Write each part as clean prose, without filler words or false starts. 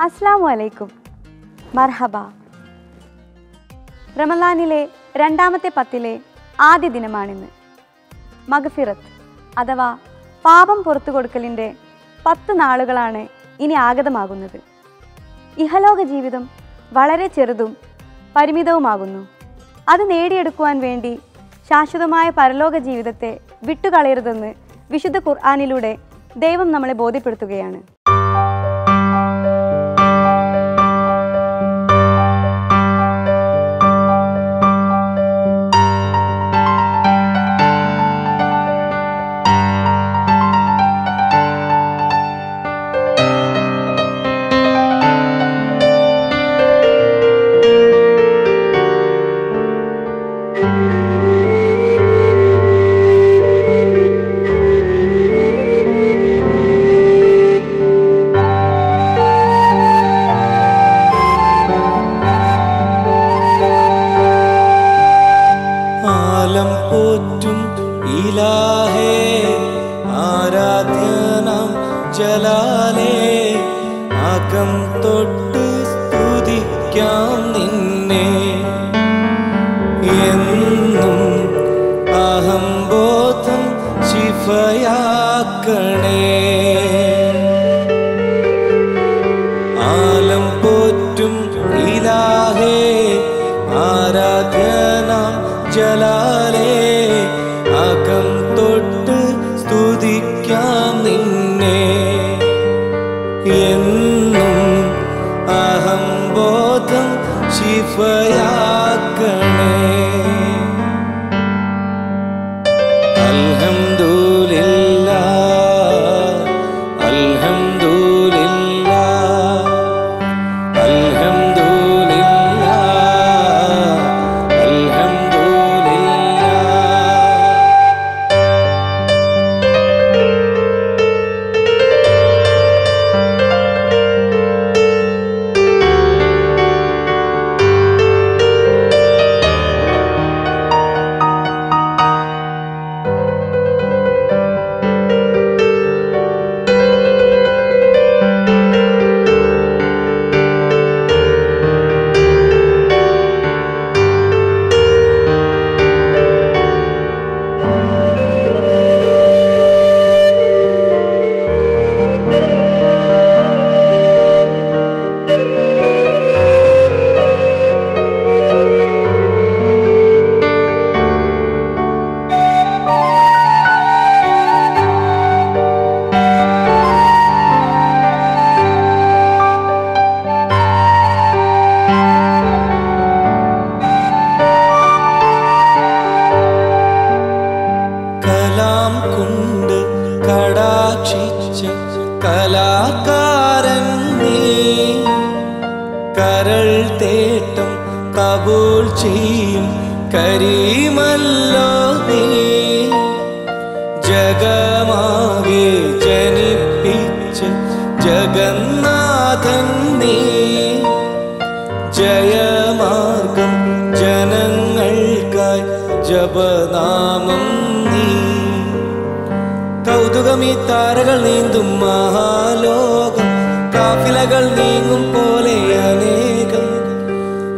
അസ്സലാമു അലൈക്കും. മർഹബ. റമളാനിലെ രണ്ടാമത്തെ പത്തിലെ ആദ്യ ദിനമാണിന്ന്. മഗ്ഫിറത്ത് അഥവാ പാപം പുറത്തു കൊടുക്കലിൻ്റെ 10 നാളുകളാണ് ഇനി ആഗതമാകുന്നത്. ഇഹലോക ജീവിതം വളരെ ചെറുതും പരിമിതവുമാകുന്നു. അത് നേടിയെടുക്കുവാൻ വേണ്ടി ശാശ്വതമായ പരലോക ജീവിതത്തെ വിട്ടുകളയരുതെന്ന് വിശുദ്ധ ഖുർആനിലൂടെ ദൈവം നമ്മളെ ബോധ്യപ്പെടുത്തുകയാണ്. പോറ്റും ഇലാഹേ ആരാധ്യനാം ജലാലേ അകം തൊട്ട് സ്തുതിക്കാം നിന്നെ എന്നും അഹംബോധം ശിഫയാക്കണേ. ആലം പോറ്റും ഇലാഹേ ആരാധ്യനാം ജലാലേ അകം തൊട്ട് സ്തുതിക്കാം നിന്നെ എന്നും അഹംബോധം ശിഫയാക്കണേ. അൽഹംദുലില്ലാഹ് അൽഹംദുലില്ലാഹ് അൽഹംദുലില്ലാഹ് അൽഹംദുലില്ലാഹ്. കലാം കൊണ്ട് കടാക്ഷിച്ച കലാകാരൻ നീ കരൾ തേട്ടം കബൂൽ ചെയ്യും കരീമല്ലോ നീ ജഗമാകെ ജനിപ്പിച്ച ജഗന്നാഥൻ നീ ജയമാർഗം ജനങ്ങൾക്കായി ജപനാമം നീ കൗതുകമീ താരകൾ നീന്തും മഹാലോകം കാഫിലകൾ നീങ്ങും പോലെ അനേകം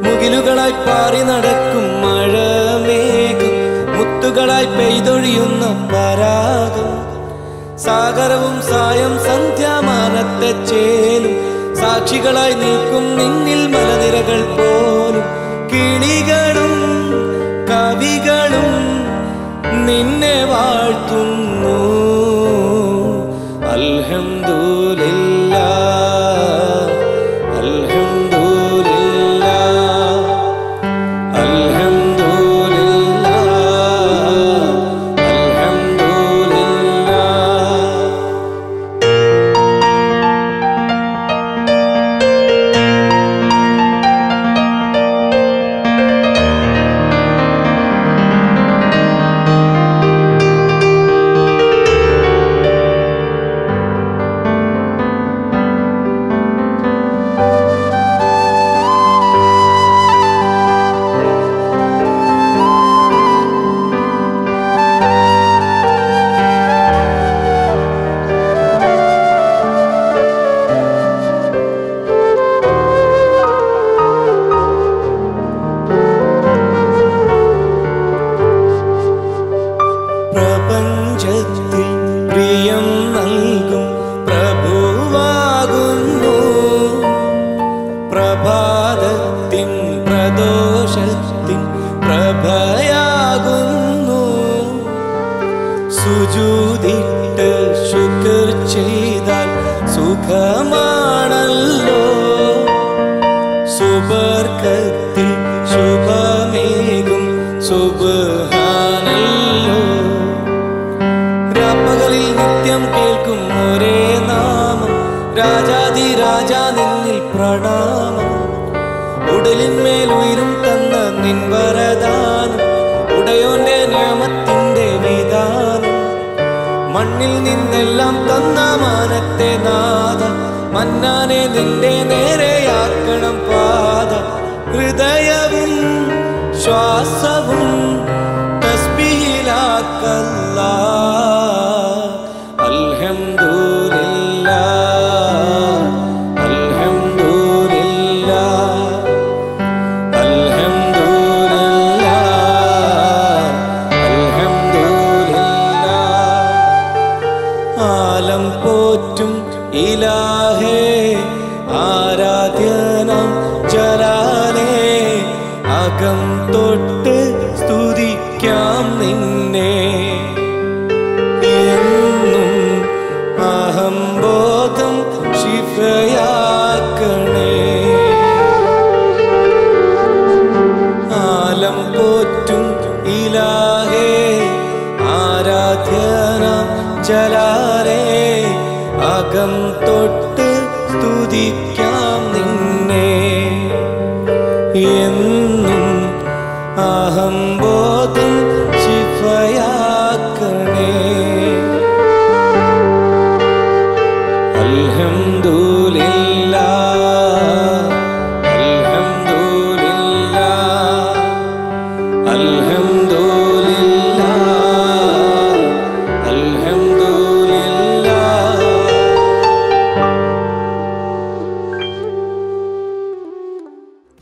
മുകിലുകളായി പാറി നടക്കും മഴമേഘം മുത്തുകളായി പെയ്തൊഴിയുന്ന പരാഗം സാഗരവും സായം സന്ധ്യാമാനത്തെ ചേലും സാക്ഷികളായി നിൽക്കും നിന്നിൽ മലനിരകൾ പോലും കിളികളും കവികളും നിന്നെ വാഴ്ത്തുന്നു. അൽഹംദുലില്ലാഹ് അൽഹംദുലില്ലാഹ് അൽഹംദുലില്ലാഹ് അൽഹംദുലില്ലാഹ്. നേരം കേൾക്കും ഒരേ നാമം, രാജാതിരാജ നിന്നിൽ പ്രണാമം. ഉടലിന്മേൽ ഉയരും തന്ന നിൻ വരദാനം, ഉടയോന്റെ നിയമത്തിന്റെ വിധാനം. മണ്ണിൽ നിന്നെല്ലാം തന്ന മാനത്തെ നാഥ, മന്നാനെ നിന്റെ നേരെയാക്കണം പാത. ഹൃദയവും ശ്വാസവും തസ്ബീഹിലാക്കല്ലാ. അൽഹംദുലില്ലാഹ് അൽഹംദുലില്ലാഹ് അൽഹംദുലില്ലാഹ് അൽഹംദുലില്ലാഹ്. ആലം പോറ്റും ഇലാഹേ ആരാധ്യനാം ജലാലേ, അകം തൊട്ട് സ്തുതിക്കാം നിന്നെ. എന്നും അഹംബോധം ശിഫയാക്കണേ. ആലം പോറ്റും ഇലാഹേ ആരാധ്യനാം ജലാലേ, അകം തൊട്ട് സ്തുതിക്കാം നിന്നെ. എന്നും അഹംബോധം ശിഫയാക്കണേ. അൽഹംദുലില്ലാഹ് അൽഹംദുലില്ലാഹ് അൽഹംദുലില്ലാഹ് അൽഹംദുലില്ലാഹ്.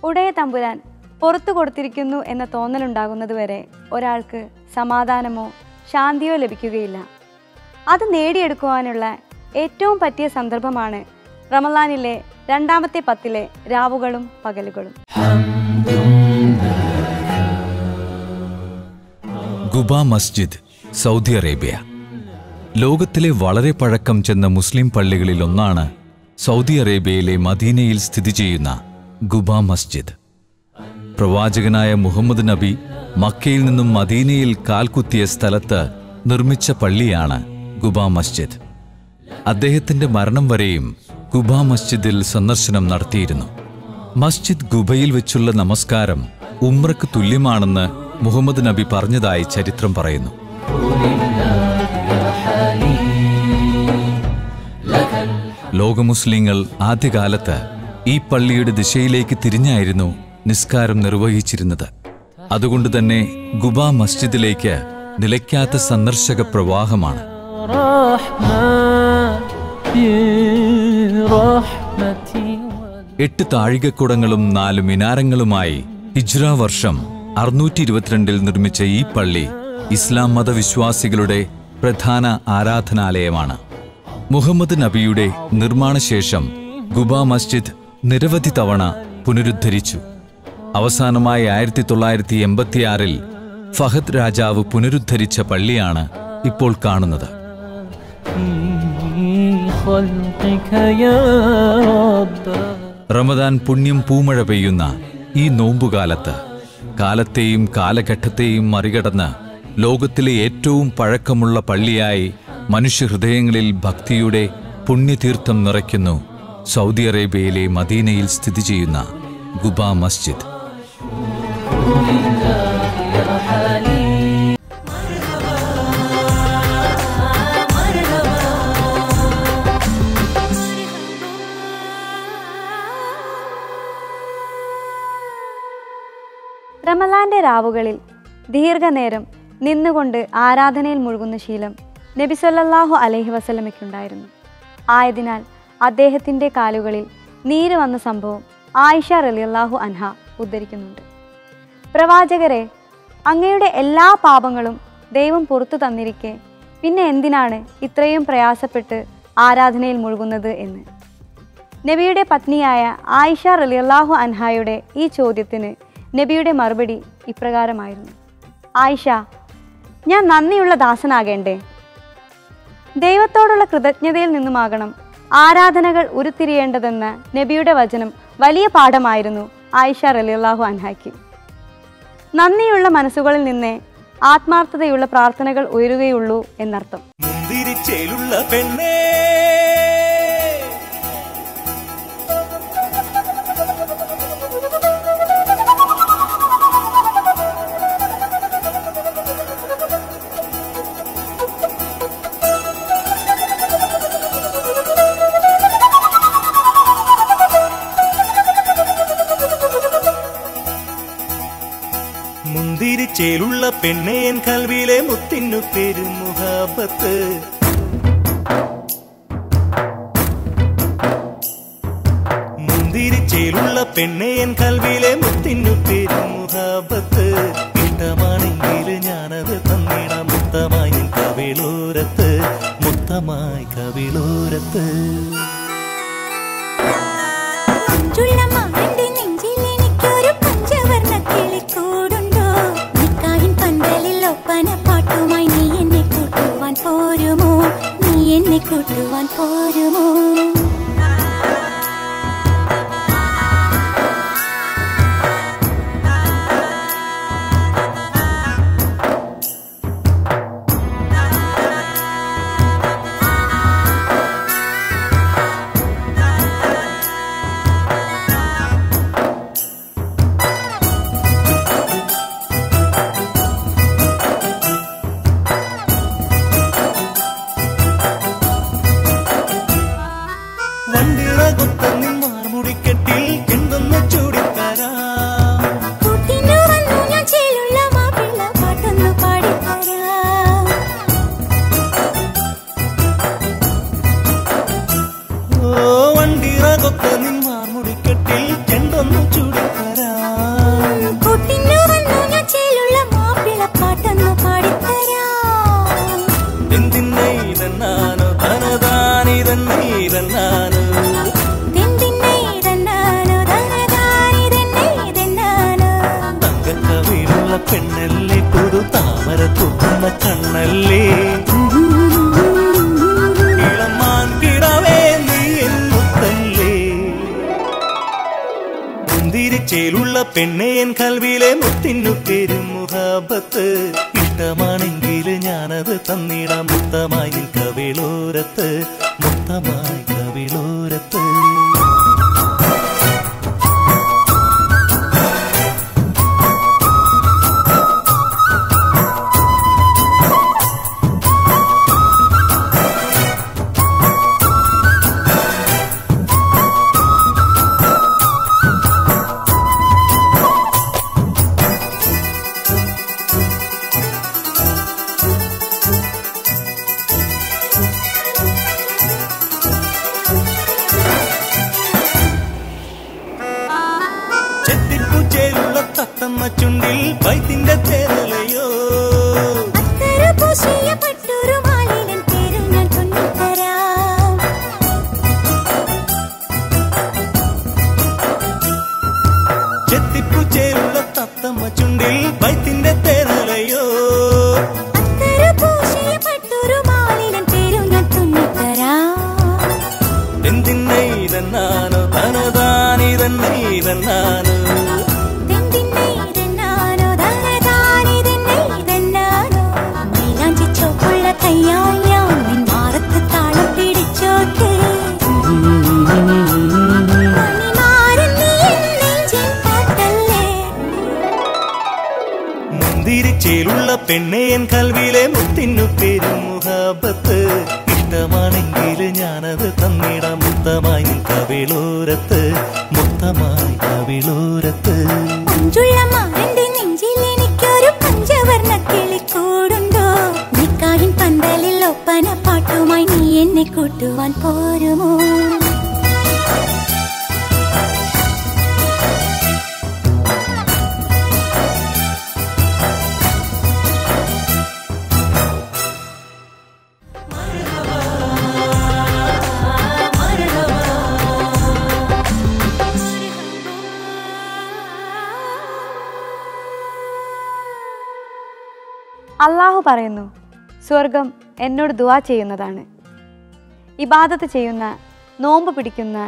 ഉടയ തമ്പുരാൻ പുറത്തു കൊടുത്തിരിക്കുന്നു എന്ന തോന്നലുണ്ടാകുന്നതുവരെ ഒരാൾക്ക് സമാധാനമോ ശാന്തിയോ ലഭിക്കുകയില്ല. അത് നേടിയെടുക്കുവാനുള്ള ഏറ്റവും പറ്റിയ സന്ദർഭമാണ് റമളാനിലെ 2ാമത്തെ 10 രാവുകളും പകലുകളും. ഖുബ മസ്ജിദ്, സൗദി അറേബ്യ. ലോകത്തിലെ വളരെ പഴക്കം ചെന്ന മുസ്ലിം പള്ളികളിൽ ഒന്നാണ് സൗദി അറേബ്യയിലെ മദീനയിൽ സ്ഥിതി ചെയ്യുന്ന ഖുബ മസ്ജിദ്. പ്രവാചകനായ മുഹമ്മദ് നബി മക്കയിൽ നിന്നും മദീനയിൽ കാൽകുത്തിയ സ്ഥലത്ത് നിർമ്മിച്ച പള്ളിയാണ് ഖുബ മസ്ജിദ്. അദ്ദേഹത്തിന്റെ മരണം വരെയും ഖുബ മസ്ജിദിൽ സന്ദർശനം നടത്തിയിരുന്നു. മസ്ജിദ് ഖുബയിൽ വെച്ചുള്ള നമസ്കാരം ഉംറയ്ക്ക് തുല്യമാണെന്ന് മുഹമ്മദ് നബി പറഞ്ഞതായി ചരിത്രം പറയുന്നു. ലോക മുസ്ലിങ്ങൾ ആദ്യകാലത്ത് ഈ പള്ളിയുടെ ദിശയിലേക്ക് തിരിഞ്ഞായിരുന്നു നിസ്കാരം നിർവഹിച്ചിരുന്നത്. അതുകൊണ്ട് തന്നെ ഖുബ മസ്ജിദിലേക്ക് നിലയ്ക്കാത്ത സന്ദർശക പ്രവാഹമാണ്. 8 താഴികക്കുടങ്ങളും 4 മിനാരങ്ങളുമായി ഹിജ്റ വർഷം 622 നിർമ്മിച്ച ഈ പള്ളി ഇസ്ലാം മതവിശ്വാസികളുടെ പ്രധാന ആരാധനാലയമാണ്. മുഹമ്മദ് നബിയുടെ നിർമ്മാണശേഷം ഖുബ മസ്ജിദ് നിരവധി തവണ പുനരുദ്ധരിച്ചു. അവസാനമായി 1986 ഫഹദ് രാജാവ് പുനരുദ്ധരിച്ച പള്ളിയാണ് ഇപ്പോൾ കാണുന്നത്. റമദാൻ പുണ്യം പൂമഴ പെയ്യുന്ന ഈ നോമ്പുകാലത്ത് കാലത്തെയും കാലഘട്ടത്തെയും മറികടന്ന് ലോകത്തിലെ ഏറ്റവും പഴക്കമുള്ള പള്ളിയായി മനുഷ്യഹൃദയങ്ങളിൽ ഭക്തിയുടെ പുണ്യതീർത്ഥം നിറയ്ക്കുന്നു സൗദി അറേബ്യയിലെ മദീനയിൽ സ്ഥിതി ചെയ്യുന്ന ഖുബ മസ്ജിദ്. റമളാന്റെ രാവുകളിൽ ദീർഘനേരം നിന്നുകൊണ്ട് ആരാധനയിൽ മുഴുകുന്ന ശീലം നബി സല്ലല്ലാഹു അലൈഹി വസല്ലമയ്ക്കുണ്ടായിരുന്നു. ആയതിനാൽ അദ്ദേഹത്തിൻ്റെ കാലുകളിൽ നീര് വന്ന സംഭവം ആയിഷ റളിയല്ലാഹു അൻഹ ഉദ്ധരിക്കുന്നുണ്ട്. പ്രവാചകരെ, അങ്ങയുടെ എല്ലാ പാപങ്ങളും ദൈവം പുറത്തു തന്നിരിക്കെ പിന്നെ എന്തിനാണ് ഇത്രയും പ്രയാസപ്പെട്ട് ആരാധനയിൽ മുഴുകുന്നത് എന്ന്. നബിയുടെ പത്നിയായ ആയിഷ റളിയല്ലാഹു അൻഹയുടെ ഈ ചോദ്യത്തിന് നബിയുടെ മറുപടി ഇപ്രകാരമായിരുന്നു: ആയിഷ, ഞാൻ നന്ദിയുള്ള ദാസനാകേണ്ടേ? ദൈവത്തോടുള്ള കൃതജ്ഞതയിൽ നിന്നുമാകണം ആരാധനകൾ ഉരുത്തിരിയേണ്ടതെന്ന നബിയുടെ വചനം വലിയ പാഠമായിരുന്നു ആയിഷ റളിയല്ലാഹു അൻഹയ്ക്ക്. നന്ദിയുള്ള മനസ്സുകളിൽ നിന്നേ ആത്മാർത്ഥതയുള്ള പ്രാർത്ഥനകൾ ഉയരുകയുള്ളൂ എന്നർത്ഥം. മുന്തിരിച്ചേലുള്ള പെണ്ണേ മുന്തിരിച്ചേലുള്ള പെണ്ണേ എൻ കൽവിലെ മുത്തിനു പേര് മുഹബത്ത് മുന്തിരിച്ചേലുള്ള പെണ്ണേ എൻ കൽവിലെ മുത്തിനു പേര് മുഹബത്ത് ഇഷ്ടമാണെങ്കിൽ ഞാനത് തന്നിടാം മുത്തമായി നിൻ കവിളോരത്ത് മുത്തമായി കവിളോരത്ത് പാട്ടുമായി നീ എന്നെ കൂട്ടുവാൻ പോരുമോ നീ എന്നെ കൂട്ടുവാൻ പോരുമോ പെണ്ണല്ലേ പുതു താമര തുറന്ന കണ്ണല്ലേ ഇളമാൻ കിടവേ നീ മുത്തല്ലേ മുന്തിരിച്ചേലുള്ള പെണ്ണേ എൻ കൽവിലെ മുത്തിനു പേര് മുഹബത്ത് ഇഷ്ടമാണെങ്കിൽ ഞാനത് തന്നിടാം മുത്തമായി നിൻ കവിളോരത്ത് മുത്തമായി കവിളോരത്ത് ചുണ്ടിൽ വൈത്തിന്റെ തേരലയോ ചെത്തിപ്പൂച്ചേലുള്ള തത്തമ്മ ചുണ്ടിൽ വൈത്തിന്റെ തേരലയോ എന്തിന്നെ ഇതെന്നാനോ തനതാനിതെന്നെ ഇതെന്നാനോ മുന്തിരിച്ചേലുള്ള പെണ്ണേ എൻ കൽവിലെ മുത്തിനു പേര് മുഹബത്ത് ഇഷ്ടമാണെങ്കിൽ ഞാനത് തന്നിടാം മുത്തമായി നിൻ കവിളോരത്ത് മുത്തമായി കവിളോരത്ത് പന്തലിൽ ഒപ്പന പാട്ടുമായി നീ എന്നെ കൂട്ടുവാൻ പോരുമോ അള്ളാഹു പറയുന്നു, സ്വർഗം എന്നോട് ദുആ ചെയ്യുന്നതാണ്. ഇബാദത്ത് ചെയ്യുന്ന, നോമ്പ് പിടിക്കുന്ന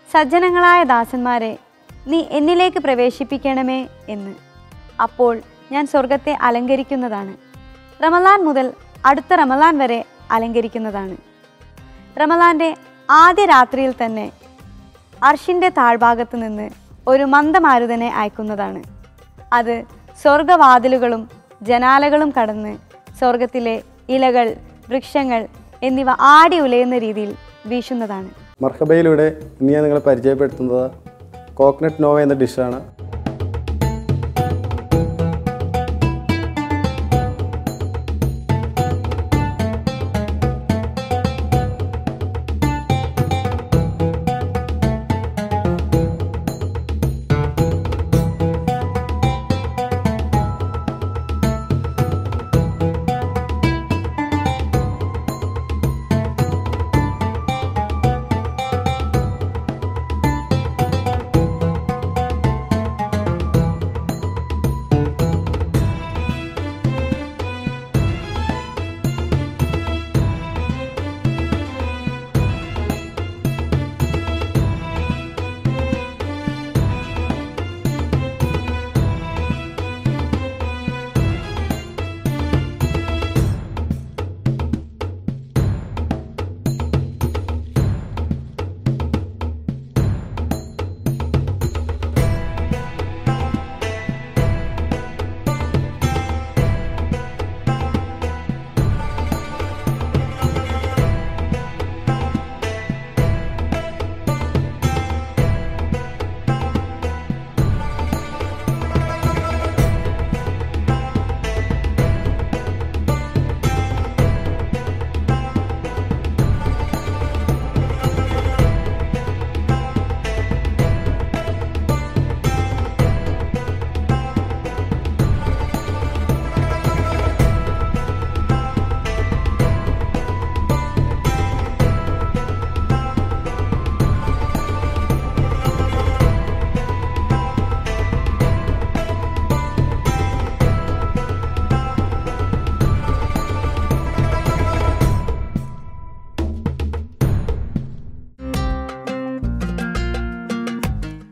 സജ്ജനങ്ങളായ ദാസന്മാരെ നീ എന്നിലേക്ക് പ്രവേശിപ്പിക്കണമേ എന്ന്. അപ്പോൾ ഞാൻ സ്വർഗത്തെ അലങ്കരിക്കുന്നതാണ്. റമളാൻ മുതൽ അടുത്ത റമളാൻ വരെ അലങ്കരിക്കുന്നതാണ്. റമദാന്റെ ആദ്യ രാത്രിയിൽ തന്നെ അർഷിൻ്റെ താഴ്ഭാഗത്ത് നിന്ന് ഒരു മന്ദമാരുതനെ അയക്കുന്നതാണ്. അത് സ്വർഗവാതിലുകളും ജനാലകളും കടന്ന് സ്വർഗത്തിലെ ഇലകൾ, വൃക്ഷങ്ങൾ എന്നിവ ആടി ഉലയുന്ന രീതിയിൽ വീശുന്നതാണ്. മർഹബയിലൂടെ ഇനി ഞാൻ നിങ്ങളെ പരിചയപ്പെടുത്തുന്നത് കോക്കനട്ട് നോവ എന്ന ഡിഷാണ്.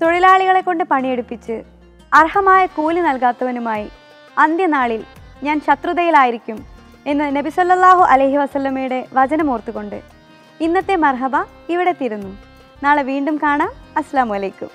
തൊഴിലാളികളെ കൊണ്ട് പണിയെടുപ്പിച്ച് അർഹമായ കൂലി നൽകാത്തവനുമായി അന്ത്യനാളിൽ ഞാൻ ശത്രുതയിലായിരിക്കും എന്ന് നബി സല്ലല്ലാഹു അലൈഹി വസല്ലമയുടെ വചനമോർത്തുകൊണ്ട് ഇന്നത്തെ മർഹബ ഇവിടെ തീരുന്നു. നാളെ വീണ്ടും കാണാം. അസ്സലാമു അലൈക്കും.